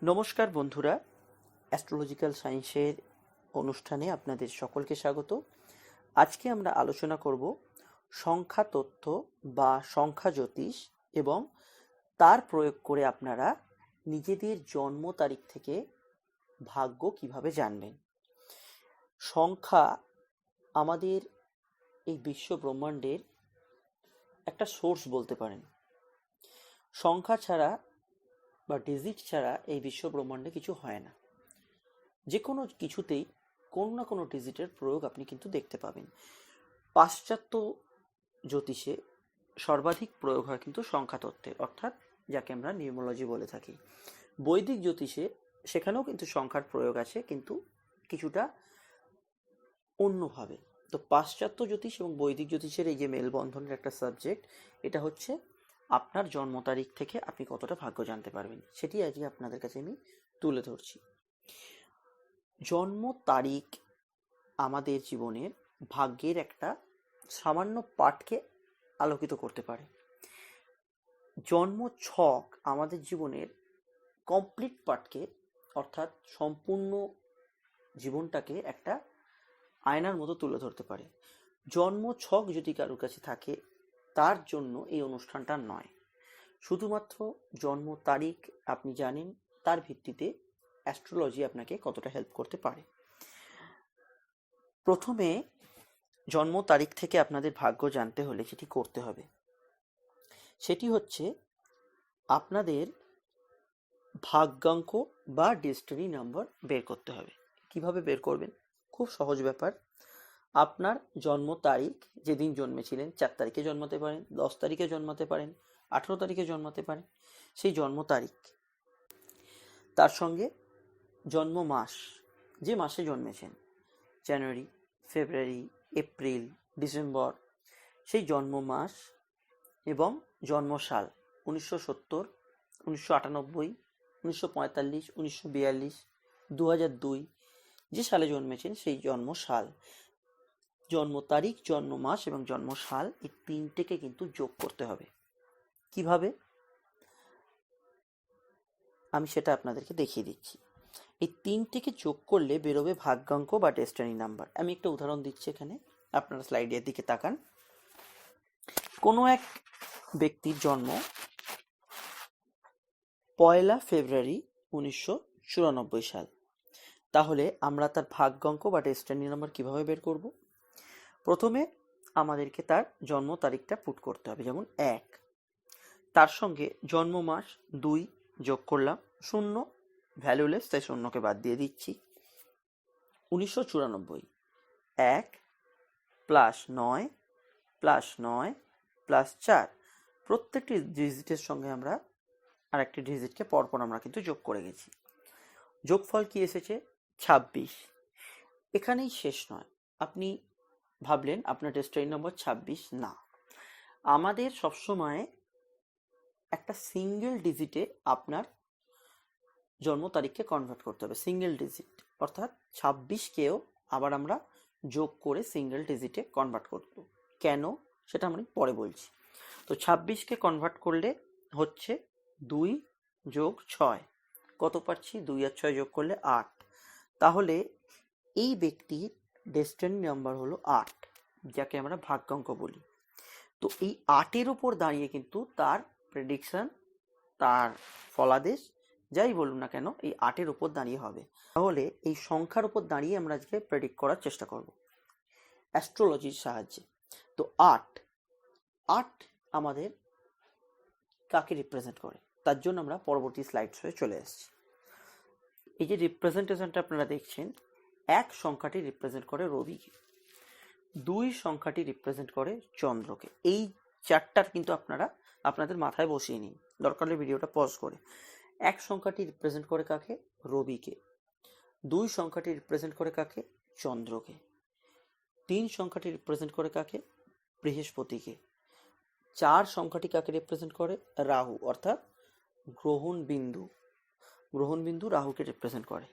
নমস্কার বন্ধুরা, অ্যাস্ট্রোলজিক্যাল সায়েন্সের অনুষ্ঠানে আপনাদের সকলকে স্বাগত। আজকে আমরা আলোচনা করব সংখ্যা তত্ত্ব বা সংখ্যা জ্যোতিষ এবং তার প্রয়োগ করে আপনারা নিজেদের জন্ম তারিখ থেকে ভাগ্য কিভাবে জানবেন। সংখ্যা আমাদের এই বিশ্ব ব্রহ্মাণ্ডের একটা সোর্স বলতে পারেন। সংখ্যা ছাড়া বা ডিজিট ছাড়া এই বিশ্ব ব্রহ্মাণ্ডে কিছু হয় না। যে কোনো কিছুতেই কোনো না কোনো ডিজিটের প্রয়োগ আপনি কিন্তু দেখতে পাবেন। পাশ্চাত্য জ্যোতিষে সর্বাধিক প্রয়োগ হয় কিন্তু সংখ্যা তত্ত্বের, অর্থাৎ যাকে আমরা নিউমোলজি বলে থাকি। বৈদিক জ্যোতিষে সেখানেও কিন্তু সংখ্যার প্রয়োগ আছে, কিন্তু কিছুটা অন্যভাবে। তো পাশ্চাত্য জ্যোতিষ এবং বৈদিক জ্যোতিষের এই যে মেলবন্ধনের একটা সাবজেক্ট, এটা হচ্ছে আপনার জন্ম তারিখ থেকে আপনি কতটা ভাগ্য জানতে পারবেন, সেটি আজকে আপনাদের কাছে আমি তুলে ধরছি। জন্ম তারিখ আমাদের জীবনের ভাগ্যের একটা সামান্য পার্টকে আলোকিত করতে পারে। জন্ম ছক আমাদের জীবনের কমপ্লিট পার্টকে, অর্থাৎ সম্পূর্ণ জীবনটাকে একটা আয়নার মতো তুলে ধরতে পারে। জন্ম ছক যদি কারোর কাছে থাকে, তার জন্য এই অনুষ্ঠানটা নয়। শুধুমাত্র জন্ম তারিখ আপনি জানেন, তার ভিত্তিতে অ্যাস্ট্রোলজি আপনাকে কতটা হেল্প করতে পারে। প্রথমে জন্ম তারিখ থেকে আপনাদের ভাগ্য জানতে হলে যেটি করতে হবে সেটি হচ্ছে আপনাদের ভাগ্যাঙ্ক বা ডেস্টিনি নাম্বার বের করতে হবে। কিভাবে বের করবেন? খুব সহজ ব্যাপার। আপনার জন্ম তারিখ, যেদিন জন্মেছিলেন, 4 তারিখে জন্মাতে পারেন, 10 তারিখে জন্মাতে পারেন, 18 তারিখে জন্মাতে পারেন, সেই জন্ম তারিখ, তার সঙ্গে জন্ম মাস, যে মাসে জন্মেছেন, জানুয়ারি, ফেব্রুয়ারি, এপ্রিল, ডিসেম্বর, সেই জন্ম মাস এবং জন্মসাল 1970, 1998, 1945, 1942, 2002, যে সালে জন্মেছেন সেই জন্মসাল, জন্ম তারিখ, জন্ম মাস এবং জন্মসাল, এই তিনটেকে কিন্তু যোগ করতে হবে। কিভাবে? আমি সেটা আপনাদেরকে দেখিয়ে দিচ্ছি। এই তিনটেকে যোগ করলে বেরোবে ভাগ্যাঙ্ক বা ডেস্টিনি নাম্বার। আমি একটা উদাহরণ দিচ্ছি এখানে, আপনারা স্লাইডের দিকে তাকান। কোনো এক ব্যক্তির জন্ম 1 ফেব্রুয়ারি 1994 সাল। তাহলে আমরা তার ভাগ্যাঙ্ক বা ডেস্টিনি নাম্বার কিভাবে বের করব? প্রথমে আমাদেরকে তার জন্ম তারিখটা পুট করতে হবে, যেমন 1, তার সঙ্গে জন্ম মাস 2 যোগ করলাম, 0 ভ্যালুলেস, তাই 0কে বাদ দিয়ে দিচ্ছি। 1994, 1 প্লাস 9 প্লাস 9 প্লাস 4, প্রত্যেকটি ডিজিটের সঙ্গে আমরা আরেকটি ডিজিটকে পরপর আমরা কিন্তু যোগ করে গেছি। যোগফল কি এসেছে? 26। এখানেই শেষ নয়। আপনি ভাবলেন আপনার ডেস্টিনি নম্বর 26, না, আমাদের সবসময় একটা সিঙ্গেল ডিজিটে আপনার জন্ম তারিখকে কনভার্ট করতে হবে, সিঙ্গেল ডিজিট, অর্থাৎ 26কেও আবার আমরা যোগ করে সিঙ্গেল ডিজিটে কনভার্ট করব। কেন সেটা আমি পরে বলছি। তো 26কে কনভার্ট করলে হচ্ছে 2 যোগ 6, কত পাচ্ছি? 2 আর 6 যোগ করলে 8। তাহলে এই ব্যক্তির ডেস্টিনি নাম্বার হলো 8, যাকে আমরা ভাগ্যাঙ্ক বলি। তো এই 8-এর উপর দাঁড়িয়ে কিন্তু তার প্রেডিকশন, তার ফলাদেশ যাই বলুন না কেন, এই 8-এর উপর দাঁড়িয়ে হবে। তাহলে এই সংখ্যার উপর দাঁড়িয়ে আমরা আজকে প্রেডিক্ট করার চেষ্টা করব অ্যাস্ট্রোলজির সাহায্যে। তো 8 আমাদের কাকে রিপ্রেজেন্ট করে, তার জন্য আমরা পরবর্তী স্লাইডস হয়ে চলে এসেছি। এই যে রিপ্রেজেন্টেশনটা আপনারা দেখছেন, 1 সংখ্যাটি রিপ্রেজেন্ট করে রবিকে, 2 সংখ্যাটি রিপ্রেজেন্ট করে চন্দ্রকে। এই চারটার কিন্তু আপনারা আপনাদের মাথায় বসিয়ে নিন, দরকার হলে ভিডিওটা পজ করে। 1 সংখ্যাটি রিপ্রেজেন্ট করে কাকে? রবিকে। 2 সংখ্যাটি রিপ্রেজেন্ট করে কাকে? চন্দ্রকে। 3 সংখ্যাটি রিপ্রেজেন্ট করে কাকে? বৃহস্পতিকে। 4 সংখ্যাটি কাকে রিপ্রেজেন্ট করে? রাহু, অর্থাৎ গ্রহণ বিন্দু রাহুকে রিপ্রেজেন্ট করে।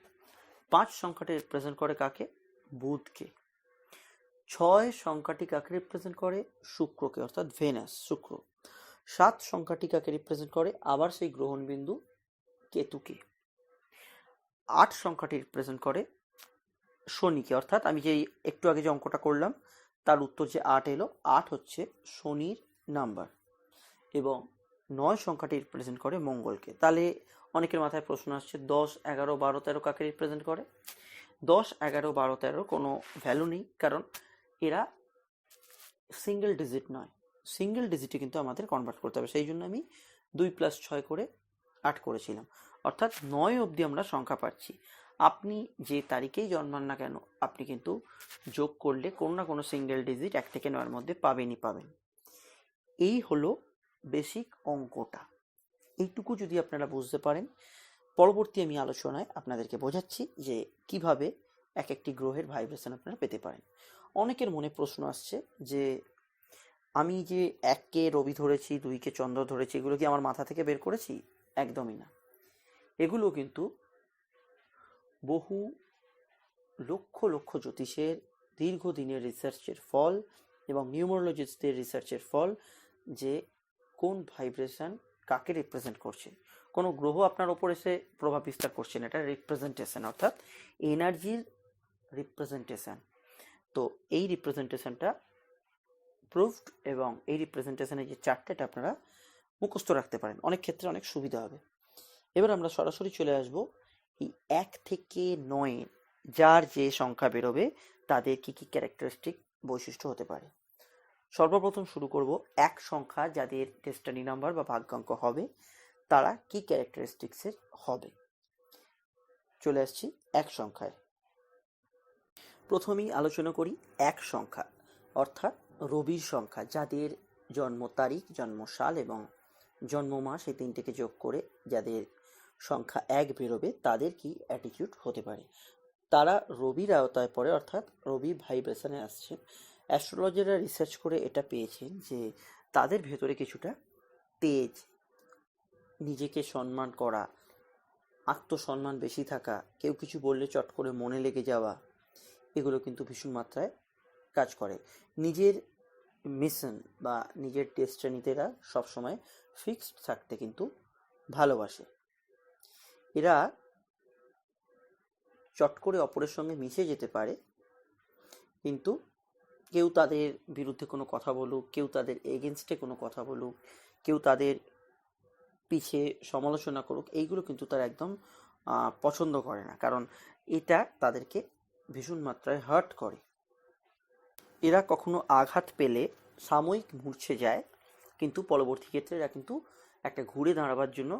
5 সংখ্যাটি রিপ্রেজেন্ট করে কাকে? বুধকে। 6 সংখ্যাটি কাকে রিপ্রেজেন্ট করে? শুক্রকে, অর্থাৎ ভেনাস, শুক্র। 7 সংখ্যাটি কাকে রিপ্রেজেন্ট করে? আবার সেই গ্রহণ বিন্দু কেতুকে। 8 সংখ্যাটি রিপ্রেজেন্ট করে শনিকে, অর্থাৎ আমি যে একটু আগে যে অঙ্কটা করলাম তার উত্তর যে 8 এলো, 8 হচ্ছে শনির নাম্বার। এবং 9 সংখ্যাটি রিপ্রেজেন্ট করে মঙ্গলকে। তাহলে অনেকের মাথায় প্রশ্ন আসছে 10, 11, 12, 13 কাকে রিপ্রেজেন্ট করে? 10, 11, 12, 13 কোনো ভ্যালু নেই, কারণ এরা সিঙ্গেল ডিজিট নয়। সিঙ্গেল ডিজিটে কিন্তু আমাদের কনভার্ট করতে হবে, সেই জন্য আমি 2 + 6 করে 8 করেছিলাম, অর্থাৎ 9 অবধি আমরা সংখ্যা পাচ্ছি। আপনি যে তারিখেই জন্মান না কেন, আপনি কিন্তু যোগ করলে কোনো না কোনো সিঙ্গেল ডিজিট 1 থেকে 9-এর মধ্যে পাবেনই পাবেন। এই হলো বেসিক অঙ্কটা। এইটুকু যদি আপনারা বুঝতে পারেন, পরবর্তী আমি আলোচনায় আপনাদেরকে বোঝাচ্ছি যে কিভাবে এক একটি গ্রহের ভাইব্রেশন আপনারা পেতে পারেন। অনেকের মনে প্রশ্ন আসছে যে আমি যে 1কে রবি ধরেছি, 2কে চন্দ্র ধরেছি, এগুলো কি আমার মাথা থেকে বের করেছি? একদমই না। এগুলো কিন্তু বহু লক্ষ লক্ষ জ্যোতিষের দীর্ঘদিনের রিসার্চের ফল এবং নিউমোরোলজিস্টদের রিসার্চের ফল, যে কোন ভাইব্রেশন কাকে রিপ্রেজেন্ট করছে। কোনো গ্রহ আপনার ওপর এসে প্রভাব বিস্তার করছে না, এটা রিপ্রেজেন্টেশন, অর্থাৎ এনার্জির রিপ্রেজেন্টেশন। তো এই রিপ্রেজেন্টেশনটা প্রুভড, এবং এই রিপ্রেজেন্টেশনের যে চার্টটা আপনারা মুখস্থ রাখতে পারেন, অনেক ক্ষেত্রে অনেক সুবিধা হবে। এবার আমরা সরাসরি চলে আসব এই 1 থেকে 9 যার যে সংখ্যা বেরোবে তাদের কি কি ক্যারেক্টারিস্টিক বৈশিষ্ট্য হতে পারে। সর্বপ্রথম শুরু করব 1 সংখ্যা যাদের ডেস্টিনি নাম্বার বা ভাগ্যাঙ্ক হবে, তারা কি ক্যারেক্টারিস্টিক্সের হবে। চলে আসছি 1 সংখ্যায়। প্রথমেই আলোচনা করি 1 সংখ্যা, অর্থাৎ রবির সংখ্যা, যাদের জন্ম তারিখ, জন্ম সাল এবং জন্ম মাস এই তিনটেকে যোগ করে যাদের সংখ্যা 1 বেরোবে, তাদের কি অ্যাটিটিউড হতে পারে। তারা রবির আওতায় পড়ে, অর্থাৎ রবি ভাইব্রেশনে আসছে। অ্যাস্ট্রোলজাররা রিসার্চ করে এটা পেয়েছেন যে তাদের ভেতরে কিছুটা তেজ, নিজেকে সম্মান করা, আত্মসম্মান বেশি থাকা, কেউ কিছু বললে চট করে মনে লেগে যাওয়া, এগুলো কিন্তু ভীষণ মাত্রায় কাজ করে। নিজের মিশন বা নিজের ডেস্টিনিতে এরা সবসময় ফিক্সড থাকতে কিন্তু ভালোবাসে। এরা চট করে অপরের সঙ্গে মিশে যেতে পারে, কিন্তু কেউ তাদের বিরুদ্ধে কোনো কথা বলুক, কেউ তাদের এগেনস্টে কোনো কথা বলুক, কেউ তাদের পিছে সমালোচনা করুক, এইগুলো কিন্তু তারা একদম পছন্দ করে না, কারণ এটা তাদেরকে ভীষণ মাত্রায় হার্ট করে। এরা কখনো আঘাত পেলে সাময়িক মূর্ছে যায়, কিন্তু পরবর্তী ক্ষেত্রে এরা কিন্তু একটা ঘুরে দাঁড়াবার জন্য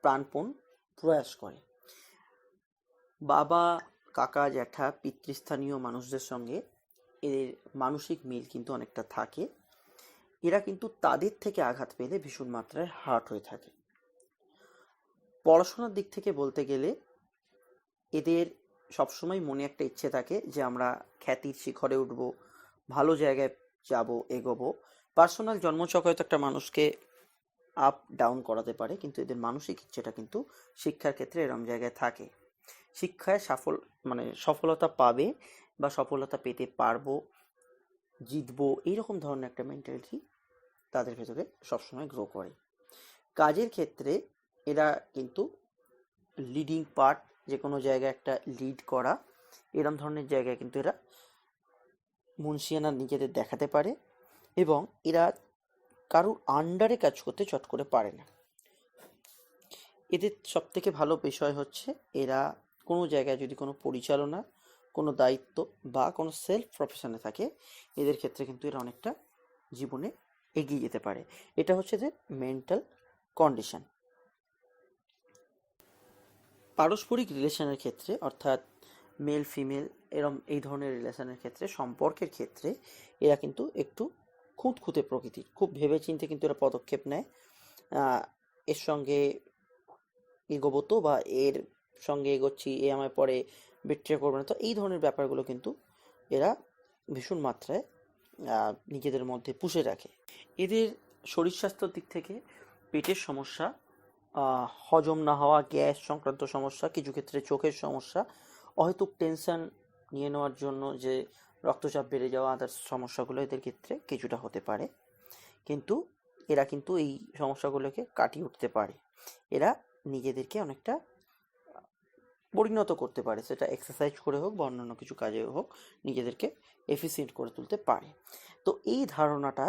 প্রাণপণ প্রয়াস করে। বাবা, কাকা, জ্যাঠা, পিতৃস্থানীয় মানুষদের সঙ্গে এদের মানসিক মিল কিন্তু অনেকটা থাকে। এরা কিন্তু তাদের থেকে আঘাত পেলে ভীষণ মাত্রায় হার্ট হয়ে থাকে। পড়াশোনার দিক থেকে বলতে গেলে এদের সবসময় মনে একটা ইচ্ছে থাকে যে আমরা খ্যাতির শিখরে উঠবো, ভালো জায়গায় যাব, এগোবো। পার্সোনাল জন্মছক হয়তো একটা মানুষকে আপ ডাউন করাতে পারে, কিন্তু এদের মানসিক ইচ্ছেটা কিন্তু শিক্ষার ক্ষেত্রে এরম জায়গায় থাকে। শিক্ষায় সফলতা পাবে বা সফলতা পেতে পারবো, জিতবো, এইরকম ধরনের একটা মেন্টালিটি তাদের ভেতরে সবসময় গ্রো করে। কাজের ক্ষেত্রে এরা কিন্তু লিডিং পার্ট, যে কোনো জায়গায় একটা লিড করা, এরম ধরনের জায়গায় কিন্তু এরা মুন্সিয়ানা নিজেদের দেখাতে পারে, এবং এরা কারোর আন্ডারে কাজ করতে চট করে পারে না। এদের সব থেকে ভালো বিষয় হচ্ছে এরা কোনো জায়গায় যদি কোনো পরিচালনা, কোনো দায়িত্ব বা কোনো সেলফ প্রফেশনে থাকে, এদের ক্ষেত্রে কিন্তু এরা অনেকটা জীবনে এগিয়ে যেতে পারে। এটা হচ্ছে এদের মেন্টাল কন্ডিশন। পারস্পরিক রিলেশনের ক্ষেত্রে, অর্থাৎ মেল ফিমেল এই ধরনের রিলেশনের ক্ষেত্রে, সম্পর্কের ক্ষেত্রে এরা কিন্তু একটু খুঁতখুঁতে প্রকৃতির, খুব ভেবেচিন্তে কিন্তু এরা পদক্ষেপ নেয়। এর সঙ্গে এগোবো তো, বা এর সঙ্গে এগোচ্ছি, এ আমায় পরে বিট্রে করবে না, তো এই ধরনের ব্যাপারগুলো কিন্তু এরা ভীষণ মাত্রায় নিজেদের মধ্যে পুষে রাখে। এদের শরীর স্বাস্থ্যের দিক থেকে পেটের সমস্যা, হজম না হওয়া, গ্যাস সংক্রান্ত সমস্যা, কিছু ক্ষেত্রে চোখের সমস্যা, অহেতুক টেনশন নিয়ে নেওয়ার জন্য যে রক্তচাপ বেড়ে যাওয়া, আদার্স সমস্যাগুলো এদের ক্ষেত্রে কিছুটা হতে পারে, কিন্তু এরা কিন্তু এই সমস্যাগুলোকে কাটিয়ে উঠতে পারে। এরা নিজেদেরকে অনেকটা পরিণত করতে পারে, সেটা এক্সারসাইজ করে হোক বা অন্যান্য কিছু কাজে হোক, নিজেদেরকে এফিসিয়েন্ট করে তুলতে পারে। তো এই ধারণাটা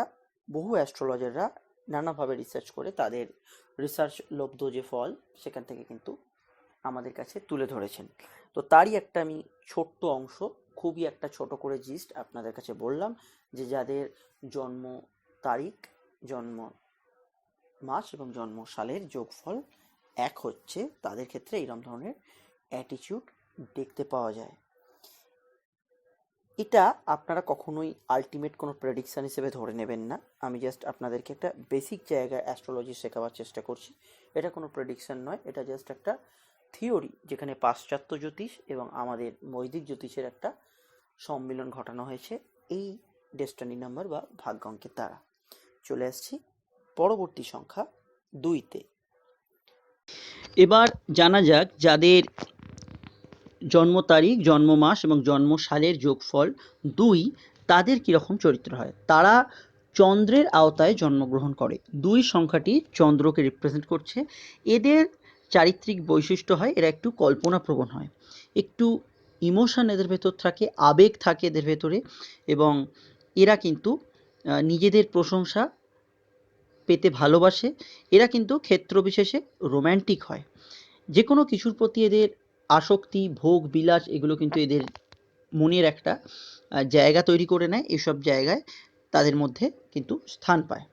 বহু অ্যাস্ট্রোলজাররা নানাভাবে রিসার্চ করে তাদের রিসার্চ লব্ধ যে ফল সেখান থেকে কিন্তু আমাদের কাছে তুলে ধরেছেন। তো তারই একটা আমি ছোট্ট অংশ, খুবই একটা ছোট করে জিস্ট আপনাদের কাছে বললাম, যে যাদের জন্ম তারিখ, জন্ম মাস এবং জন্ম সালের যোগফল এক হচ্ছে, তাদের ক্ষেত্রে এইরকম ধরনের অ্যাটিটিউড দেখতে পাওয়া যায়। এটা আপনারা কখনোই আলটিমেট কোনো প্রেডিকশান হিসেবে ধরে নেবেন না। আমি জাস্ট আপনাদেরকে একটা বেসিক জায়গায় অ্যাস্ট্রোলজি শেখাবার চেষ্টা করছি। এটা কোনো প্রেডিকশান নয়, এটা জাস্ট একটা থিওরি, যেখানে পাশ্চাত্য জ্যোতিষ এবং আমাদের বৈদিক জ্যোতিষের একটা সম্মিলন ঘটানো হয়েছে এই ডেস্টিনি নাম্বার বা ভাগ্যাঙ্কের দ্বারা। চলে আসছি পরবর্তী সংখ্যা 2-তে। এবার জানা যাক যাদের জন্ম তারিখ, জন্ম মাস এবং জন্ম সালের যোগফল 2, তাদের কীরকম চরিত্র হয়। তারা চন্দ্রের আওতায় জন্মগ্রহণ করে। 2 সংখ্যাটি চন্দ্রকে রিপ্রেজেন্ট করছে। এদের চারিত্রিক বৈশিষ্ট্য হয় এরা একটু কল্পনাপ্রবণ হয়, একটু ইমোশন এদের ভেতর থাকে, আবেগ থাকে এদের ভেতরে, এবং এরা কিন্তু নিজেদের প্রশংসা পেতে ভালোবাসে। এরা কিন্তু ক্ষেত্র বিশেষে রোম্যান্টিক হয়। যে কোনো কিছুর প্রতি এদের আসক্তি, ভোগ বিলাস এগুলো কিন্তু এদের মনের একটা জায়গা তৈরি করে নেয়। এসব জায়গায় তাদের মধ্যে কিন্তু স্থান পায়।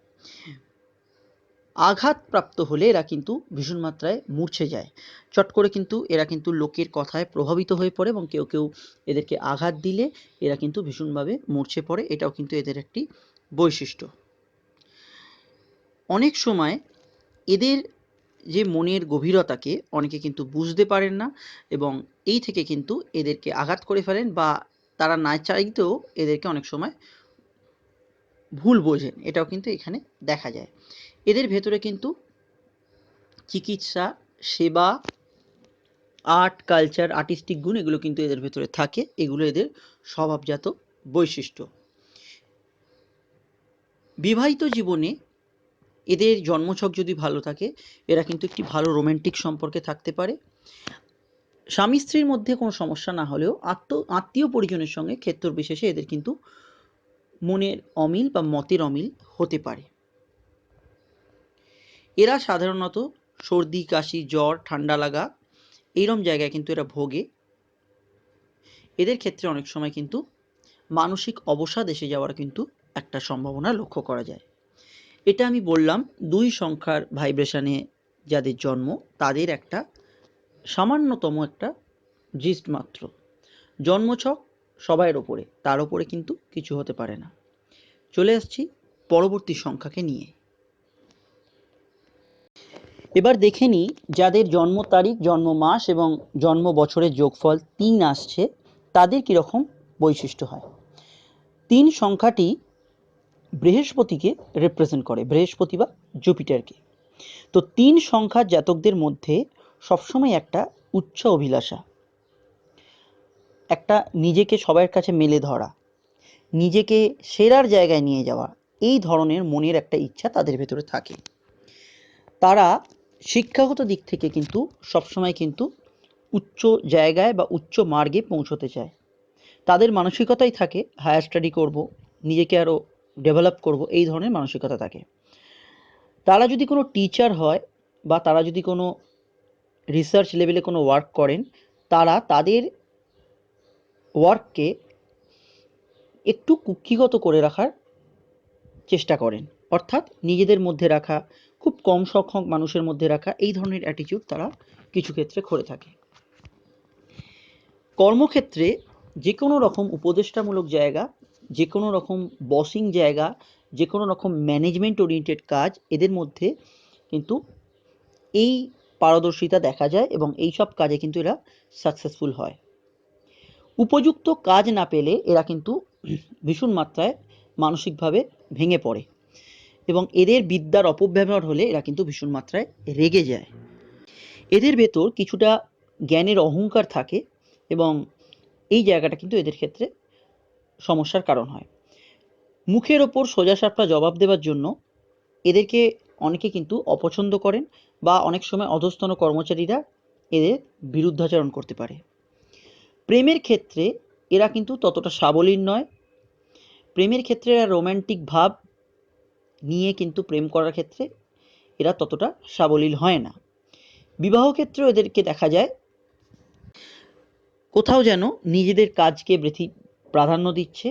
আঘাতপ্রাপ্ত হলে এরা কিন্তু ভীষণ মাত্রায় মূর্ছে যায়। চট করে কিন্তু এরা কিন্তু লোকের কথায় প্রভাবিত হয়ে পড়ে, এবং কেউ কেউ এদেরকে আঘাত দিলে এরা কিন্তু ভীষণভাবে মূর্ছে পড়ে। এটাও কিন্তু এদের একটি বৈশিষ্ট্য। অনেক সময় এদের যে মনের গভীরতাকে অনেকে কিন্তু বুঝতে পারেন না, এবং এই থেকে কিন্তু এদেরকে আঘাত করে ফেলেন, বা তারা না চাইতেও এদেরকে অনেক সময় ভুল বোঝেন। এটাও কিন্তু এখানে দেখা যায়। এদের ভেতরে কিন্তু চিকিৎসা, সেবা, আর্ট, কালচার, আর্টিস্টিক গুণ এগুলো কিন্তু এদের ভেতরে থাকে। এগুলো এদের স্বভাবজাত বৈশিষ্ট্য। বিবাহিত জীবনে এদের জন্মছক যদি ভালো থাকে, এরা কিন্তু একটি ভালো রোম্যান্টিক সম্পর্কে থাকতে পারে। স্বামী স্ত্রীর মধ্যে কোনো সমস্যা না হলেও আত্মীয় পরিজনের সঙ্গে ক্ষেত্র বিশেষে এদের কিন্তু মনের অমিল বা মতের অমিল হতে পারে। এরা সাধারণত সর্দি, কাশি, জ্বর, ঠান্ডা লাগা এইরকম জায়গায় কিন্তু এরা ভোগে। এদের ক্ষেত্রে অনেক সময় কিন্তু মানসিক অবসাদ এসে যাওয়ার কিন্তু একটা সম্ভাবনা লক্ষ্য করা যায়। এটা আমি বললাম 2 সংখ্যার ভাইব্রেশনে যাদের জন্ম তাদের একটা সামান্যতম একটা জিস্ট মাত্র। জন্মছক সবাইয়ের ওপরে, তার ওপরে কিন্তু কিছু হতে পারে না। চলে আসছি পরবর্তী সংখ্যাকে নিয়ে। এবার দেখে নিই যাদের জন্ম তারিখ, জন্ম মাস এবং জন্ম বছরের যোগফল 3 আসছে, তাদের কীরকম বৈশিষ্ট্য হয়। 3 সংখ্যাটি বৃহস্পতিকে রিপ্রেজেন্ট করে, বৃহস্পতি বা জুপিটারকে। তো 3 সংখ্যার জাতকদের মধ্যে সবসময় একটা উচ্চ অভিলাষা, একটা নিজেকে সবার কাছে মেলে ধরা, নিজেকে সেরার জায়গায় নিয়ে যাওয়া, এই ধরনের মনের একটা ইচ্ছা তাদের ভেতরে থাকে। তারা শিক্ষাগত দিক থেকে কিন্তু সবসময় কিন্তু উচ্চ জায়গায় বা উচ্চ মার্গে পৌঁছতে চায়। তাদের মানসিকতাই থাকে হায়ার স্টাডি করব, নিজেকে আরও ডেভেলপ করব, এই ধরনের মানসিকতা থাকে। তারা যদি কোনো টিচার হয় বা তারা যদি কোনো রিসার্চ লেভেলে কোনো ওয়ার্ক করেন, তারা তাদের ওয়ার্ককে একটু কুক্ষিগত করে রাখার চেষ্টা করেন, অর্থাৎ নিজেদের মধ্যে রাখা, খুব কম সংখ্যক মানুষের মধ্যে রাখা, এই ধরনের অ্যাটিটিউড তারা কিছু ক্ষেত্রে করে থাকে। কর্মক্ষেত্রে যে কোনো রকম উপদেষ্টামূলক জায়গা, যে কোনো রকম বসিং জায়গা, যে কোনো রকম ম্যানেজমেন্ট ওরিয়েন্টেড কাজ এদের মধ্যে কিন্তু এই পারদর্শিতা দেখা যায়, এবং এই সব কাজে কিন্তু এরা সাকসেসফুল হয়। উপযুক্ত কাজ না পেলে এরা কিন্তু ভীষণ মাত্রায় মানসিকভাবে ভেঙে পড়ে, এবং এদের বিদ্যার অপব্যবহার হলে এরা কিন্তু ভীষণ মাত্রায় রেগে যায়। এদের ভেতর কিছুটা জ্ঞানের অহংকার থাকে, এবং এই জায়গাটা কিন্তু এদের ক্ষেত্রে সমস্যার কারণ হয়। মুখের ওপর সোজাসাপটা জবাব দেওয়ার জন্য এদেরকে অনেকে কিন্তু অপছন্দ করেন, বা অনেক সময় অধস্তন কর্মচারীরা এদের বিরুদ্ধাচরণ করতে পারে। প্রেমের ক্ষেত্রে এরা কিন্তু ততটা সাবলীল নয়। প্রেমের ক্ষেত্রে এরা রোম্যান্টিক ভাব নিয়ে কিন্তু প্রেম করার ক্ষেত্রে এরা ততটা সাবলীল হয় না। বিবাহ ক্ষেত্রেও এদেরকে দেখা যায় কোথাও যেন নিজেদের কাজকে প্রাধান্য দিচ্ছে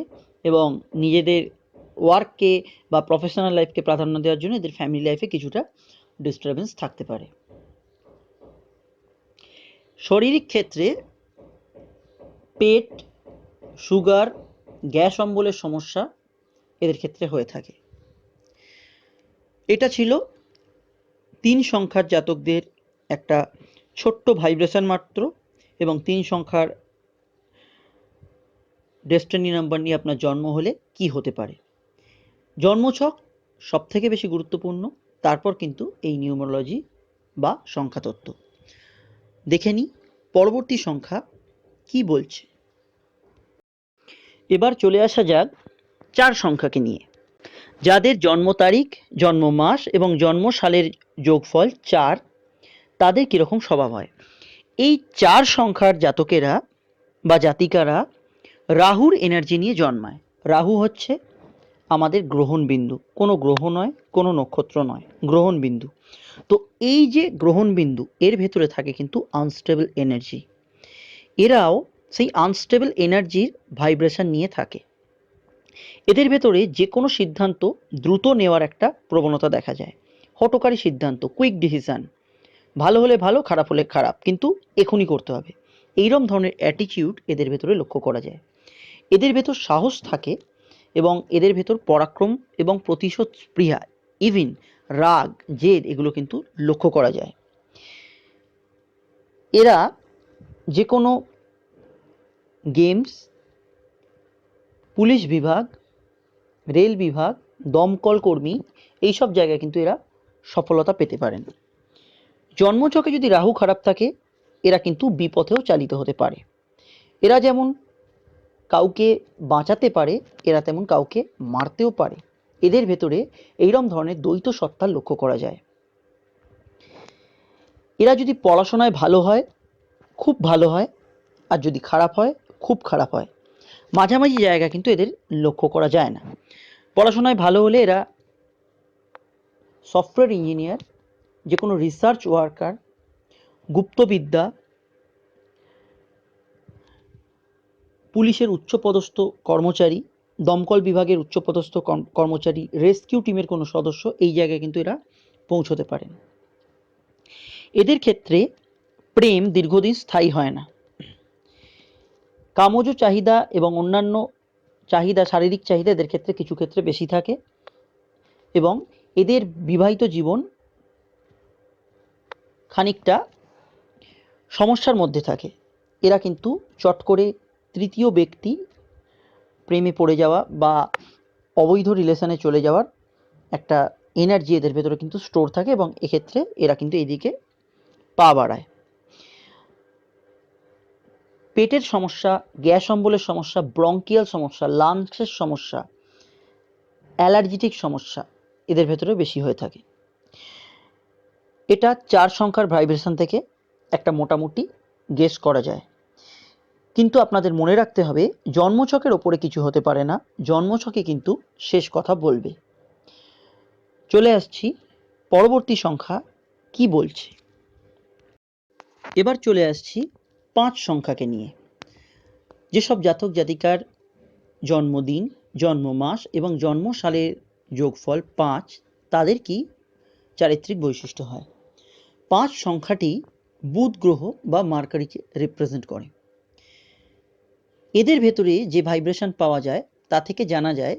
এবং নিজেদের ওয়ার্ককে বা প্রফেশনাল লাইফকে প্রাধান্য দেওয়ার জন্য এদের ফ্যামিলি লাইফে কিছুটা ডিস্টারবেন্স থাকতে পারে। শারীরিক ক্ষেত্রে পেট, সুগার, গ্যাস অম্বলের সমস্যা এদের ক্ষেত্রে হয়ে থাকে। এটা ছিল 3 সংখ্যার জাতকদের একটা ছোট্ট ভাইব্রেশন মাত্র এবং 3 সংখ্যার ডেস্টিনি নাম্বার নিয়ে আপনার জন্ম হলে কি হতে পারে। জন্মছক সবথেকে বেশি গুরুত্বপূর্ণ, তারপর কিন্তু এই নিউমারোলজি বা সংখ্যাতত্ত্ব। দেখে নিই পরবর্তী সংখ্যা কি বলছে। এবার চলে আসা যাক 4 সংখ্যাকে নিয়ে। যাদের জন্ম তারিখ, জন্ম মাস এবং জন্ম সালের যোগফল 4, তাদের কীরকম স্বভাব হয়। এই 4 সংখ্যার জাতকেরা বা জাতিকারা রাহুর এনার্জি নিয়ে জন্মায়। রাহু হচ্ছে আমাদের গ্রহণ বিন্দু, কোনো গ্রহ নয়, কোনো নক্ষত্র নয়, গ্রহণ বিন্দু। তো এই যে গ্রহণ বিন্দু, এর ভেতরে থাকে কিন্তু আনস্টেবল এনার্জি। এরাও সেই আনস্টেবল এনার্জির ভাইব্রেশন নিয়ে থাকে। এদের ভেতরে যে কোনো সিদ্ধান্ত দ্রুত নেওয়ার একটা প্রবণতা দেখা যায়। হঠকারী সিদ্ধান্ত, কুইক ডিসিশন, ভালো হলে ভালো, খারাপ হলে খারাপ, কিন্তু এখনই করতে হবে, এইরকম ধরনের অ্যাটিটিউড এদের ভেতরে লক্ষ্য করা যায়। এদের ভেতর সাহস থাকে এবং এদের ভেতর পরাক্রম এবং প্রতিশোধ স্পৃহা, ইভিন রাগ, জেদ, এগুলো কিন্তু লক্ষ্য করা যায়। এরা যে কোনো গেমস, পুলিশ বিভাগ, রেল বিভাগ, দমকল কর্মী, এইসব জায়গায় কিন্তু এরা সফলতা পেতে পারেন। জন্মছকে যদি রাহু খারাপ থাকে, এরা কিন্তু বিপথেও চালিত হতে পারে। এরা যেমন কাউকে বাঁচাতে পারে, এরা তেমন কাউকে মারতেও পারে। এদের ভেতরে এইরকম ধরনের দ্বৈত সত্তা লক্ষ্য করা যায়। এরা যদি পড়াশোনায় ভালো হয়, খুব ভালো হয়, আর যদি খারাপ হয়, খুব খারাপ হয়। মাঝামাঝি জায়গা কিন্তু এদের লক্ষ্য করা যায় না। পড়াশোনায় ভালো হলে এরা সফটওয়্যার ইঞ্জিনিয়ার, যে কোনো রিসার্চ ওয়ার্কার, গুপ্তবিদ্যা, পুলিশের উচ্চপদস্থ কর্মচারী, দমকল বিভাগের উচ্চপদস্থ কর্মচারী, রেস্কিউ টিমের কোনো সদস্য, এই জায়গায় কিন্তু এরা পৌঁছতে পারেন। এদের ক্ষেত্রে প্রেম দীর্ঘদিন স্থায়ী হয় না। কামজ চাহিদা এবং অন্যান্য চাহিদা, শারীরিক চাহিদা এদের ক্ষেত্রে কিছু ক্ষেত্রে বেশি থাকে এবং এদের বিবাহিত জীবন খানিকটা সমস্যার মধ্যে থাকে। এরা কিন্তু চট করে তৃতীয় ব্যক্তি প্রেমে পড়ে যাওয়া বা অবৈধ রিলেশনে চলে যাওয়ার একটা এনার্জি এদের ভেতরে কিন্তু স্টোর থাকে এবং এক্ষেত্রে এরা কিন্তু এদিকে পা বাড়ায়। পেটের সমস্যা, গ্যাস অম্বলের সমস্যা, ব্রঙ্কিয়াল সমস্যা, লাংসের সমস্যা, অ্যালার্জিটিক সমস্যা এদের ভেতরে বেশি হয়ে থাকে। এটা 4 সংখ্যার ভাইব্রেশন থেকে একটা মোটামুটি গেস করা যায়। কিন্তু আপনাদের মনে রাখতে হবে, জন্মছকের ওপরে কিছু হতে পারে না, জন্মছকে কিন্তু শেষ কথা বলবে। চলে আসছি পরবর্তী সংখ্যা কি বলছে। এবার চলে আসছি 5 সংখ্যাকে নিয়ে। যেসব জাতক জাতিকার জন্মদিন, জন্ম মাস এবং জন্ম সালের যোগফল 5, তাদের কি চারিত্রিক বৈশিষ্ট্য হয়। 5 সংখ্যাটি বুধ গ্রহ বা মার্কারিকে রিপ্রেজেন্ট করে। এদের ভেতরে যে ভাইব্রেশন পাওয়া যায় তা থেকে জানা যায়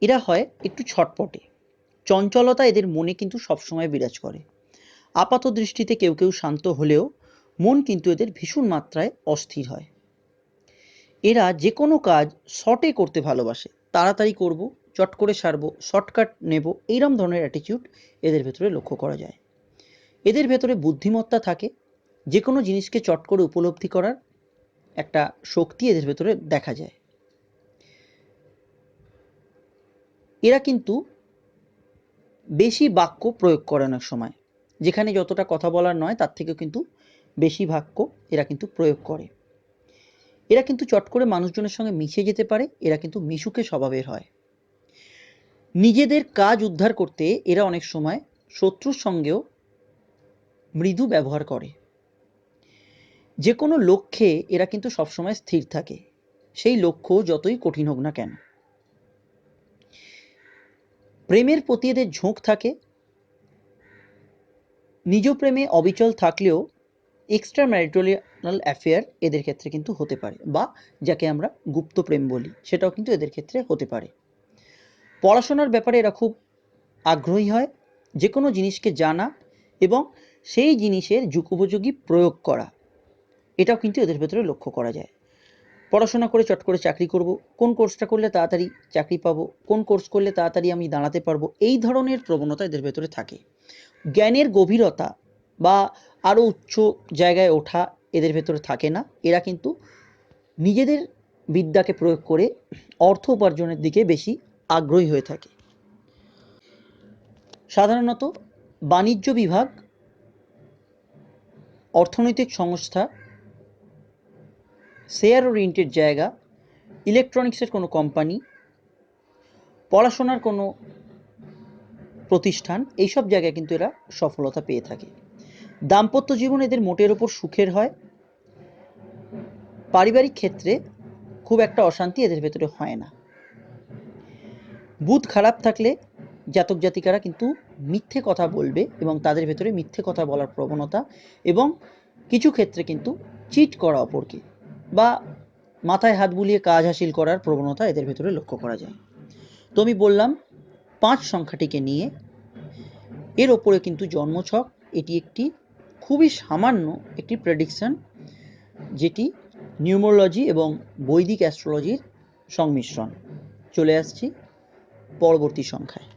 এরা হয় একটু ছটপটে, চঞ্চলতা এদের মনে কিন্তু সবসময় বিরাজ করে। আপাত দৃষ্টিতে কেউ কেউ শান্ত হলেও মন কিন্তু এদের ভীষণ মাত্রায় অস্থির হয়। এরা যে কোনো কাজ শর্টে করতে ভালোবাসে, তাড়াতাড়ি করব, চট করে সারবো, শর্টকাট নেব, এইরকম ধরনের অ্যাটিটিউড এদের ভেতরে লক্ষ্য করা যায়। এদের ভেতরে বুদ্ধিমত্তা থাকে, যে কোনো জিনিসকে চট করে উপলব্ধি করার একটা শক্তি এদের ভেতরে দেখা যায়। এরা কিন্তু বেশি বাক্য প্রয়োগ করে অনেক সময়, যেখানে যতটা কথা বলার নয় তার থেকেও কিন্তু বেশি বাক্য এরা কিন্তু প্রয়োগ করে। এরা কিন্তু চট করে মানুষজনের সঙ্গে মিশে যেতে পারে, এরা কিন্তু মিশুকে স্বভাবের হয়। নিজেদের কাজ উদ্ধার করতে এরা অনেক সময় শত্রুর সঙ্গেও মৃদু ব্যবহার করে। যে কোনো লক্ষ্যে এরা কিন্তু সবসময় স্থির থাকে, সেই লক্ষ্য যতই কঠিন হোক না কেন। প্রেমের প্রতি এদের ঝোঁক থাকে। নিজ প্রেমে অবিচল থাকলেও এক্সট্রা ম্যারিটাল অ্যাফেয়ার এদের ক্ষেত্রে কিন্তু হতে পারে, বা যাকে আমরা গুপ্ত প্রেম বলি, সেটাও কিন্তু এদের ক্ষেত্রে হতে পারে। পড়াশোনার ব্যাপারে এরা খুব আগ্রহী হয়। যে কোনো জিনিসকে জানা এবং সেই জিনিসের যুগোপযোগী প্রয়োগ করা, এটাও কিন্তু এদের ভেতরে লক্ষ্য করা যায়। পড়াশোনা করে চট করে চাকরি করব, কোন কোর্সটা করলে তাড়াতাড়ি চাকরি পাবো, কোন কোর্স করলে তাড়াতাড়ি আমি দাঁড়াতে পারবো, এই ধরনের প্রবণতা এদের ভেতরে থাকে। জ্ঞানের গভীরতা বা আরও উচ্চ জায়গায় ওঠা এদের ভেতরে থাকে না। এরা কিন্তু নিজেদের বিদ্যাকে প্রয়োগ করে অর্থ উপার্জনের দিকে বেশি আগ্রহী হয়ে থাকে। সাধারণত বাণিজ্য বিভাগ, অর্থনৈতিক সংস্থা, শেয়ার ওরিয়েন্টেড জায়গা, ইলেকট্রনিক্সের কোনো কোম্পানি, পড়াশোনার কোনো প্রতিষ্ঠান, এইসব জায়গায় কিন্তু এরা সফলতা পেয়ে থাকে। দাম্পত্য জীবন এদের মোটের ওপর সুখের হয়। পারিবারিক ক্ষেত্রে খুব একটা অশান্তি এদের ভেতরে হয় না। বুধ খারাপ থাকলে জাতক জাতিকারা কিন্তু মিথ্যে কথা বলবে এবং তাদের ভেতরে মিথ্যে কথা বলার প্রবণতা এবং কিছু ক্ষেত্রে কিন্তু চিট করা অপরকে বা মাথায় হাত বুলিয়ে কাজ হাসিল করার প্রবণতা এদের ভেতরে লক্ষ্য করা যায়। তো আমি বললাম 5 সংখ্যাটিকে নিয়ে। এর ওপরে কিন্তু জন্মছক, এটি একটি খুবই সামান্য একটি প্রেডিকশন, যেটি নিউমোলজি এবং বৈদিক অ্যাস্ট্রোলজির সংমিশ্রণ। চলে আসছি পরবর্তী সংখ্যায়।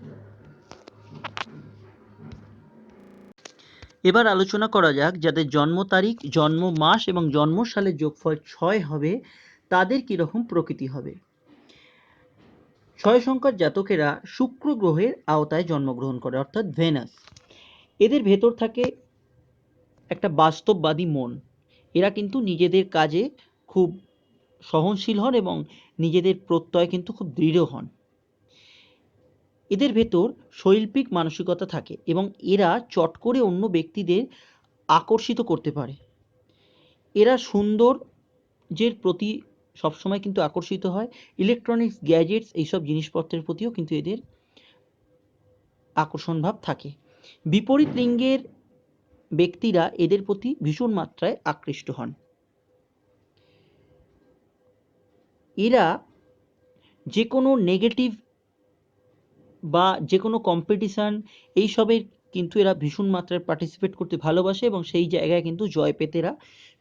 এবার আলোচনা করা যাক যাদের জন্ম তারিখ, জন্ম মাস এবং জন্ম সালের যোগফল 6 হবে, তাদের কীরকম প্রকৃতি হবে। 6 সংখ্যার জাতকেরা শুক্র গ্রহের আওতায় জন্মগ্রহণ করে, অর্থাৎ ভেনাস। এদের ভেতর থাকে একটা বাস্তববাদী মন। এরা কিন্তু নিজেদের কাজে খুব সহনশীল হন এবং নিজেদের প্রত্যয় কিন্তু খুব দৃঢ় হন। এদের ভেতর শৈল্পিক মানসিকতা থাকে এবং এরা চট করে অন্য ব্যক্তিদের আকর্ষিত করতে পারে। এরা সৌন্দর্যের প্রতি সবসময় কিন্তু আকর্ষিত হয়। ইলেকট্রনিক্স, গ্যাজেটস, এইসব জিনিসপত্রের প্রতিও কিন্তু এদের আকর্ষণ ভাব থাকে। বিপরীত লিঙ্গের ব্যক্তিরা এদের প্রতি ভীষণ মাত্রায় আকৃষ্ট হন। এরা যে কোনো নেগেটিভ বা যে কোনো কম্পিটিশান, এইসবের কিন্তু এরা ভীষণ মাত্রায় পার্টিসিপেট করতে ভালোবাসে এবং সেই জায়গায় কিন্তু জয় পেতে এরা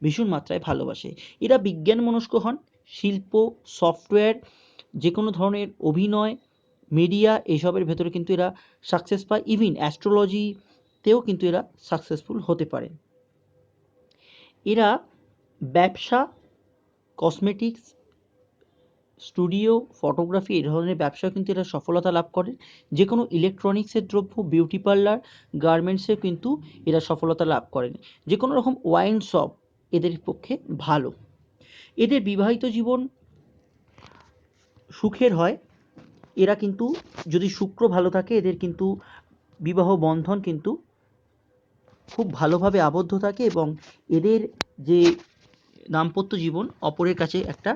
ভীষণ মাত্রায় ভালোবাসে। এরা বিজ্ঞান মনস্ক হন। শিল্প, সফটওয়্যার, যে কোনো ধরনের অভিনয়, মিডিয়া, এইসবের ভেতরে কিন্তু এরা সাকসেস পায়। ইভিন অ্যাস্ট্রোলজিতেও কিন্তু এরা সাকসেসফুল হতে পারে। এরা ব্যবসা, কসমেটিক্স, স্টুডিও, ফটোগ্রাফি, এই ধরনের ব্যবসাও কিন্তু এরা সফলতা লাভ করে। যে কোনো ইলেকট্রনিক্সের দ্রব্য, বিউটি পার্লার, গার্মেন্টসে কিন্তু এরা সফলতা লাভ করেন। যে কোনো রকম ওয়াইন শপ এদের পক্ষে ভালো। এদের বিবাহিত জীবন সুখের হয়। এরা কিন্তু যদি শুক্র ভালো থাকে, এদের কিন্তু বিবাহ বন্ধন কিন্তু খুব ভালোভাবে আবদ্ধ থাকে এবং এদের যে দাম্পত্য জীবন অপরের কাছে একটা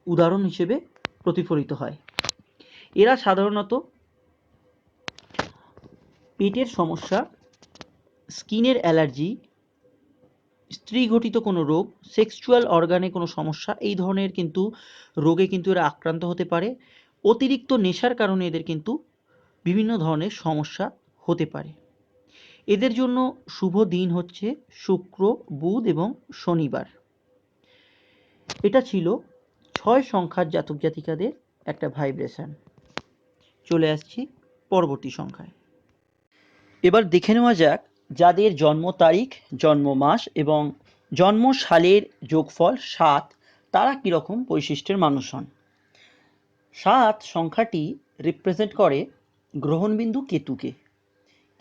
উদাহরণ হিসেবে প্রতিফলিত হয়। এরা সাধারণত পেটের সমস্যা, স্কিনের অ্যালার্জি, স্ত্রীঘটিত কোনো রোগ, সেক্সুয়াল অর্গানে কোনো সমস্যা, এই ধরনের কিন্তু রোগে কিন্তু এরা আক্রান্ত হতে পারে। অতিরিক্ত নেশার কারণে এদের কিন্তু বিভিন্ন ধরনের সমস্যা হতে পারে। এদের জন্য শুভ দিন হচ্ছে শুক্র, বুধ এবং শনিবার। এটা ছিল 6 সংখ্যার জাতক জাতিকাদের একটা ভাইব্রেশন। চলে আসছি পরবর্তী সংখ্যায়। এবার দেখে নেওয়া যাক যাদের জন্ম তারিখ, জন্ম মাস এবং জন্ম সালের যোগফল 7, তারা কীরকম বৈশিষ্ট্যের মানুষ হন। 7 সংখ্যাটি রিপ্রেজেন্ট করে গ্রহণবিন্দু কেতুকে।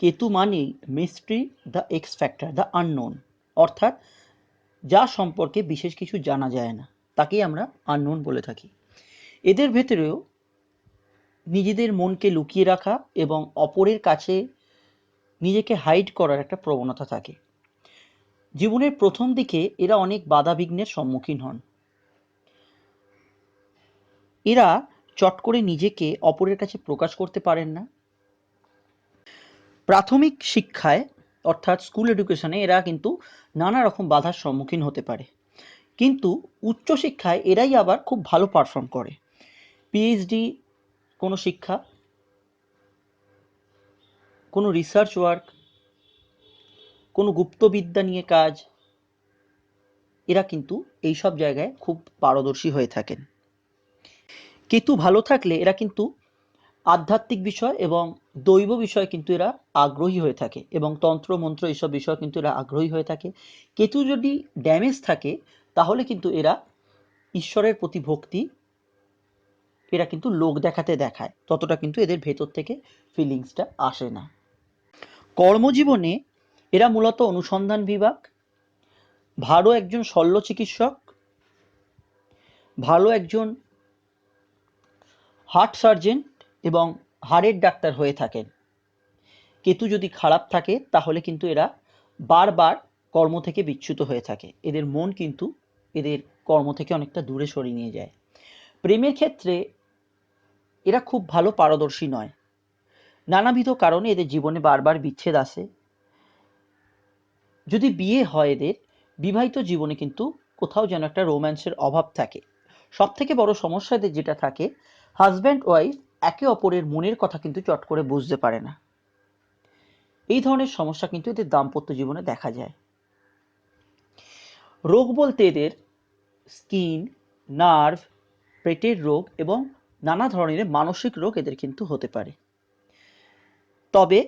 কেতু মানেই mystery, the x factor, the unknown. অর্থাৎ যা সম্পর্কে বিশেষ কিছু জানা যায় না, তাকেই আমরা আননোন বলে থাকি। এদের ভেতরেও নিজেদের মনকে লুকিয়ে রাখা এবং অপরের কাছে নিজেকে হাইড করার একটা প্রবণতা থাকে। জীবনের প্রথম দিকে এরা অনেক বাধা বিঘ্নের সম্মুখীন হন। এরা চট করে নিজেকে অপরের কাছে প্রকাশ করতে পারেন না। প্রাথমিক শিক্ষায় অর্থাৎ স্কুল এডুকেশনে এরা কিন্তু নানা রকম বাধার সম্মুখীন হতে পারে, কিন্তু উচ্চশিক্ষায় এরাই আবার খুব ভালো পারফর্ম করে। পিএইচডি, কোনো শিক্ষা, কোনো রিসার্চ ওয়ার্ক, কোনো গুপ্তবিদ্যা নিয়ে কাজ, এরা কিন্তু এইসব জায়গায় খুব পারদর্শী হয়ে থাকেন। কেতু ভালো থাকলে এরা কিন্তু আধ্যাত্মিক বিষয় এবং দৈব বিষয়ে কিন্তু এরা আগ্রহী হয়ে থাকে এবং তন্ত্র মন্ত্র এইসব বিষয় কিন্তু এরা আগ্রহী হয়ে থাকে। কেতু যদি ড্যামেজ থাকে তাহলে কিন্তু এরা ঈশ্বরের প্রতি ভক্তি এরা কিন্তু লোক দেখাতে দেখায়, ততটা কিন্তু এদের ভেতর থেকে ফিলিংসটা আসে না। কর্মজীবনে এরা মূলত অনুসন্ধান বিভাগ, ভালো একজন শল্য চিকিৎসক, ভালো একজন হার্ট সার্জন এবং হাড়ের ডাক্তার হয়ে থাকেন। কেতু যদি খারাপ থাকে তাহলে কিন্তু এরা বারবার কর্ম থেকে বিচ্যুত হয়ে থাকে, এদের মন কিন্তু এদের কর্ম থেকে অনেকটা দূরে সরিয়ে নিয়ে যায়। প্রেমের ক্ষেত্রে এরা খুব ভালো পারদর্শী নয়, নানাবিধ কারণে এদের জীবনে বারবার বিচ্ছেদ আসে। যদি বিয়ে হয় এদের, বিবাহিত জীবনে কিন্তু কোথাও যেন একটা রোম্যান্সের অভাব থাকে। সব থেকে বড় সমস্যা এদের যেটা থাকে, হাজব্যান্ড ওয়াইফ একে অপরের মনের কথা কিন্তু চট করে বুঝতে পারে না। এই ধরনের সমস্যা কিন্তু এদের দাম্পত্য জীবনে দেখা যায়। রোগ বলতে এদের স্কিন, নার্ভ, পেটের রোগ এবং নানা ধরনের মানসিক রোগ এদের কিন্তু হতে পারে। তবে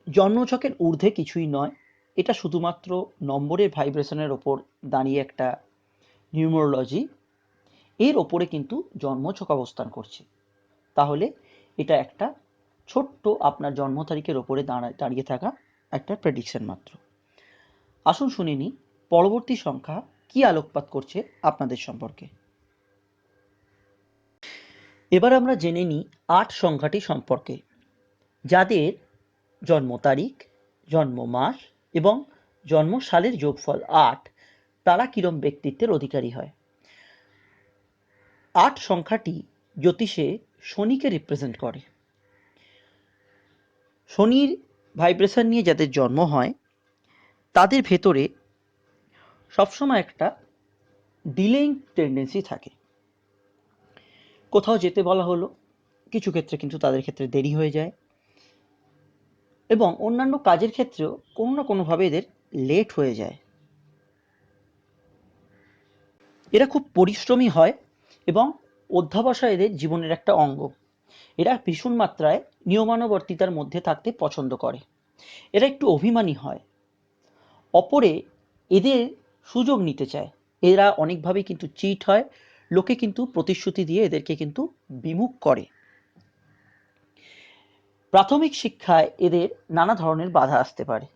জন্মছকের ঊর্ধ্বে কিছুই নয়, এটা শুধুমাত্র নম্বরের ভাইব্রেশনের ওপর দাঁড়িয়ে একটা নিউমোরোলজি, এর ওপরে কিন্তু জন্মছক অবস্থান করছে। তাহলে এটা একটা ছোট্ট আপনার জন্ম তারিখের ওপরে দাঁড়িয়ে থাকা একটা প্রেডিকশন মাত্র। আসুন শুনে নিই পরবর্তী সংখ্যা কি আলোকপাত করছে আপনাদের সম্পর্কে। এবার আমরা জেনে নিই ৮ সংখ্যাটি সম্পর্কে, যাদের জন্ম তারিখ, জন্ম মাস এবং জন্ম সালের যোগফল ৮, তারা কিরম ব্যক্তিত্বের অধিকারী হয়। ৮ সংখ্যাটি জ্যোতিষে শনিকে রিপ্রেজেন্ট করে। শনির ভাইব্রেশন নিয়ে যাদের জন্ম হয় তাদের ভেতরে সবসময় একটা ডিলেইং টেন্ডেন্সি থাকে। কোথাও যেতে বলা হলো, কিছু ক্ষেত্রে কিন্তু তাদের ক্ষেত্রে দেরি হয়ে যায় এবং অন্যান্য কাজের ক্ষেত্রেও কোনো না কোনোভাবে এদের লেট হয়ে যায়। এরা খুব পরিশ্রমী হয় এবং অধ্যাবসায় এদের জীবনের একটা অঙ্গ। এরা ভীষণ মাত্রায় নিয়মানুবর্তিতার মধ্যে থাকতে পছন্দ করে। এরা একটু অভিমানী হয়, অপরে এদের সুযোগ নিতে চায়। এরা অনেকভাবেই কিন্তু চিট হয়, লোকে কিন্তু প্রতিশ্রুতি দিয়ে এদেরকে কিন্তু বিমুখ করে। প্রাথমিক শিক্ষায় এদের নানা ধরনের বাধা আসতে পারে,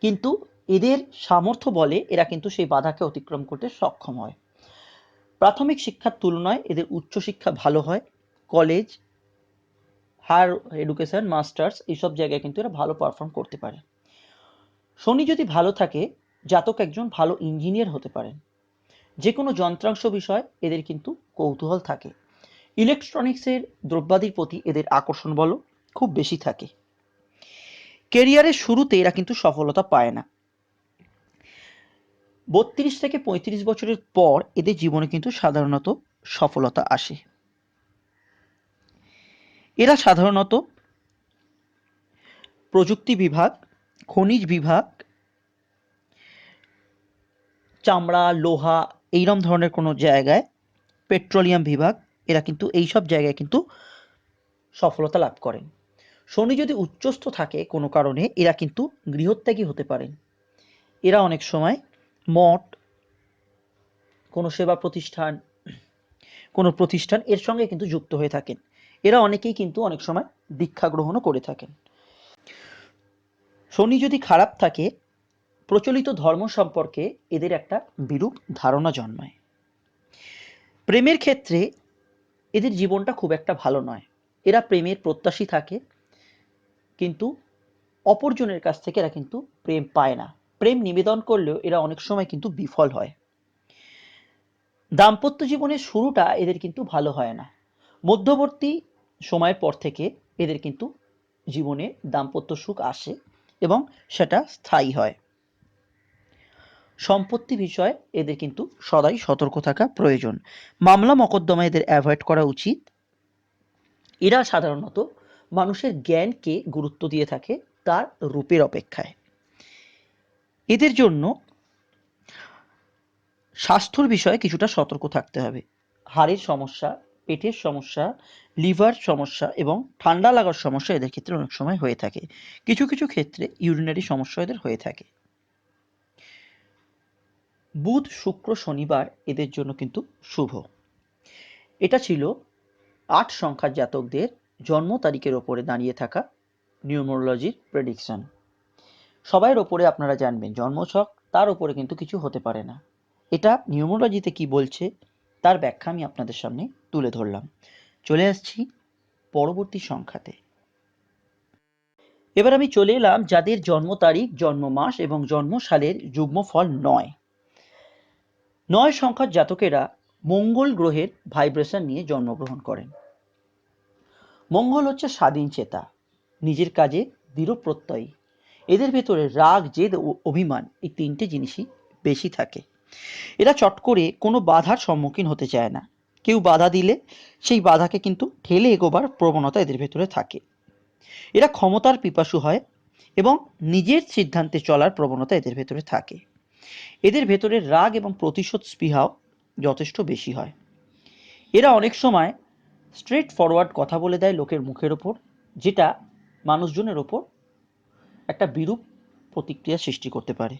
কিন্তু এদের সামর্থ্য বলে এরা কিন্তু সেই বাধাকে অতিক্রম করতে সক্ষম হয়। প্রাথমিক শিক্ষার তুলনায় এদের উচ্চশিক্ষা ভালো হয়, কলেজ, হায়ার এডুকেশন, মাস্টার্স এইসব জায়গায় কিন্তু এরা ভালো পারফর্ম করতে পারে। শনি যদি ভালো থাকে, জাতক একজন ভালো ইঞ্জিনিয়ার হতে পারেন। যে কোনো যন্ত্রাংশ বিষয় এদের কিন্তু কৌতূহল থাকে। ইলেকট্রনিক্সের দ্রব্যাদির প্রতি এদের আকর্ষণ বল খুব বেশি থাকে। কেরিয়ারের শুরুতে এরা কিন্তু সফলতা পায় না। 32 থেকে 35 বছরের পর এদের জীবনে কিন্তু সাধারণত সফলতা আসে। এরা সাধারণত প্রযুক্তি বিভাগ, খনিজ বিভাগ, চামড়া, লোহা এইরকম ধরনের কোনো জায়গায়, পেট্রোলিয়াম বিভাগ, এরা কিন্তু এইসব জায়গায় কিন্তু সফলতা লাভ করেন। শনি যদি উচ্চস্থ থাকে কোনো কারণে এরা কিন্তু গৃহত্যাগী হতে পারেন। এরা অনেক সময় মঠ, কোনো সেবা প্রতিষ্ঠান, কোনো প্রতিষ্ঠান এর সঙ্গে কিন্তু যুক্ত হয়ে থাকেন। এরা অনেকেই কিন্তু অনেক সময় দীক্ষা গ্রহণও করে থাকেন। শনি যদি খারাপ থাকে প্রচলিত ধর্ম সম্পর্কে এদের একটা বিরূপ ধারণা জন্মায়। প্রেমের ক্ষেত্রে এদের জীবনটা খুব একটা ভালো নয়। এরা প্রেমের প্রত্যাশী থাকে, কিন্তু অপরজনের কাছ থেকে এরা কিন্তু প্রেম পায় না। প্রেম নিবেদন করলেও এরা অনেক সময় কিন্তু বিফল হয়। দাম্পত্য জীবনের শুরুটা এদের কিন্তু ভালো হয় না। মধ্যবর্তী সময়ের পর থেকে এদের কিন্তু জীবনে দাম্পত্য সুখ আসে এবং সেটা স্থায়ী হয়। সম্পত্তি বিষয়ে এদের কিন্তু সদাই সতর্ক থাকা প্রয়োজন। মামলা মকদ্দমা এদের অ্যাভয়েড করা উচিত। এরা সাধারণত মানুষের জ্ঞানকে গুরুত্ব দিয়ে থাকে তার রূপের অপেক্ষায়। এদের জন্য স্বাস্থ্যর বিষয়ে কিছুটা সতর্ক থাকতে হবে। হাড়ের সমস্যা, পেটের সমস্যা, লিভার সমস্যা এবং ঠান্ডা লাগার সমস্যা এদের ক্ষেত্রে অনেক সময় হয়ে থাকে। কিছু কিছু ক্ষেত্রে ইউরিনারি সমস্যা এদের হয়ে থাকে। বুধ, শুক্র, শনিবার এদের জন্য কিন্তু শুভ। এটা ছিল ৮ সংখ্যার জাতকদের জন্ম তারিখের ওপরে দাঁড়িয়ে থাকা নিউমোরোলজির প্রেডিকশন। সবার ওপরে আপনারা জানবেন জন্মছক, তার ওপরে কিন্তু কিছু হতে পারে না। এটা নিউমোলজিতে কি বলছে তার ব্যাখ্যা আমি আপনাদের সামনে তুলে ধরলাম। চলে আসছি পরবর্তী সংখ্যাতে। এবার আমি চলে এলাম যাদের জন্ম তারিখ, জন্ম মাস এবং জন্ম সালের যুগ্মফল ৯। ৯ সংখ্যার জাতকেরা মঙ্গল গ্রহের ভাইব্রেশন নিয়ে জন্মগ্রহণ করেন। মঙ্গল হচ্ছে স্বাধীন চেতা, নিজের কাজে দৃঢ় প্রত্যয়ী। এদের ভেতরে রাগ, জেদ ও অভিমান এই তিনটে জিনিসই বেশি থাকে। এরা চট করে কোনো বাধার সম্মুখীন হতে চায় না। কেউ বাধা দিলে সেই বাধাকে কিন্তু ঠেলে এগোবার প্রবণতা এদের ভেতরে থাকে। এরা ক্ষমতার পিপাসু হয় এবং নিজের সিদ্ধান্তে চলার প্রবণতা এদের ভেতরে থাকে। এদের ভেতরে রাগ এবং প্রতিশোধ স্পৃহাও যথেষ্ট বেশি হয়। এরা অনেক সময় স্ট্রেট ফরওয়ার্ড কথা বলে দেয় লোকের মুখের ওপর, যেটা মানুষজনের ওপর একটা বিরূপ প্রতিক্রিয়া সৃষ্টি করতে পারে।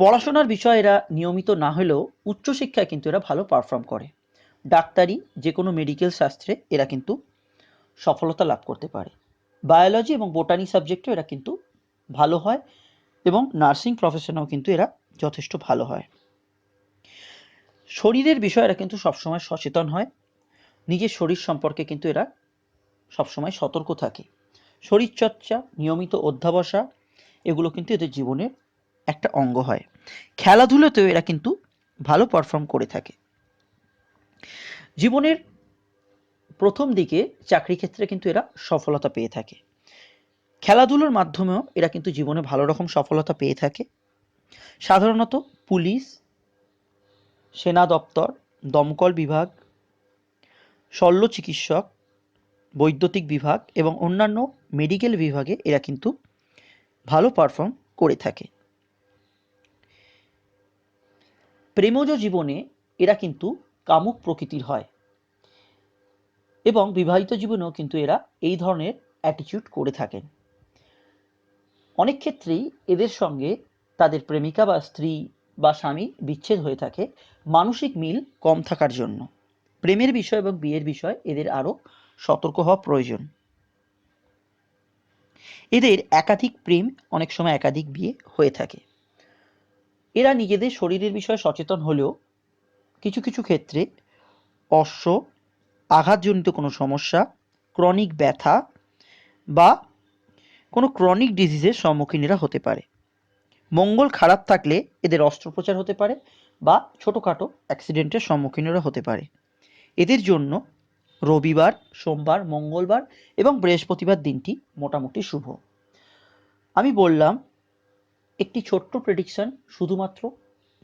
পড়াশোনার বিষয়ে এরা নিয়মিত না হলেও উচ্চশিক্ষায় কিন্তু এরা ভালো পারফর্ম করে। ডাক্তারি, যে কোনো মেডিকেল শাস্ত্রে এরা কিন্তু সফলতা লাভ করতে পারে। বায়োলজি এবং বোটানি সাবজেক্টেও এরা কিন্তু ভালো হয় এবং নার্সিং প্রফেশনেও কিন্তু এরা যথেষ্ট ভালো হয়। শরীরের বিষয়ে এরা কিন্তু সবসময় সচেতন হয়। নিজের শরীর সম্পর্কে কিন্তু এরা সবসময় সতর্ক থাকে। শরীরচর্চা, নিয়মিত অধ্যাবসা এগুলো কিন্তু এদের জীবনের একটা অঙ্গ হয়। খেলাধুলোতেও এরা কিন্তু ভালো পারফর্ম করে থাকে। জীবনের প্রথম দিকে চাকরি ক্ষেত্রে কিন্তু এরা সফলতা পেয়ে থাকে। খেলাধুলোর মাধ্যমেও এরা কিন্তু জীবনে ভালো রকম সফলতা পেয়ে থাকে। সাধারণত পুলিশ, সেনা দপ্তর, দমকল বিভাগ, শল্য চিকিৎসক, বৈদ্যুতিক বিভাগ এবং অন্যান্য মেডিকেল বিভাগে এরা কিন্তু ভালো পারফর্ম করে থাকে। প্রেমজ জীবনে এরা কিন্তু কামুক প্রকৃতির হয় এবং বিবাহিত জীবনেও কিন্তু এরা এই ধরনের অ্যাটিটিউড করে থাকেন। অনেক ক্ষেত্রেই এদের সঙ্গে তাদের প্রেমিকা বা স্ত্রী বা স্বামী বিচ্ছেদ হয়ে থাকে মানসিক মিল কম থাকার জন্য। প্রেমের বিষয় এবং বিয়ের বিষয় এদের আরও সতর্ক হওয়া প্রয়োজন। এদের একাধিক প্রেম, অনেক সময় একাধিক বিয়ে হয়ে থাকে। এরা নিজেদের শরীরের বিষয়ে সচেতন হলেও কিছু কিছু ক্ষেত্রে অশ্ব, আঘাতজনিত কোনো সমস্যা, ক্রনিক ব্যথা বা কোনো ক্রনিক ডিজিজের সম্মুখীন এরা হতে পারে। মঙ্গল খারাপ থাকলে এদের অস্ত্রোপচার হতে পারে বা ছোটোখাটো অ্যাক্সিডেন্টের সম্মুখীন এরা হতে পারে। এদের জন্য রবিবার, সোমবার, মঙ্গলবার এবং বৃহস্পতিবার দিনটি মোটামুটি শুভ। আমি বললাম একটি ছোট্ট প্রেডিকশন শুধুমাত্র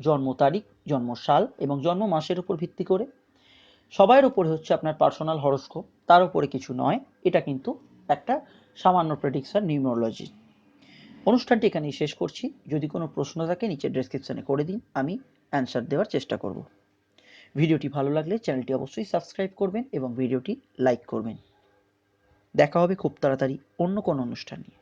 জন্ম তারিখ, জন্ম সাল এবং জন্ম মাসের উপর ভিত্তি করে। সবার উপরে হচ্ছে আপনার পার্সোনাল হরোস্কোপ, তার উপরে কিছু নয়। এটা কিন্তু একটা সামান্য প্রেডিকশন নিউমোরোলজি। অনুষ্ঠানটি এখানেই শেষ করছি। যদি কোনো প্রশ্ন থাকে নিচে ডেসক্রিপশনে করে দিন, আমি অ্যান্সার দেওয়ার চেষ্টা করব। ভিডিওটি ভালো লাগলে চ্যানেলটি অবশ্যই সাবস্ক্রাইব করবেন এবং ভিডিওটি লাইক করবেন। দেখা হবে খুব তাড়াতাড়ি অন্য কোনো অনুষ্ঠান নিয়ে।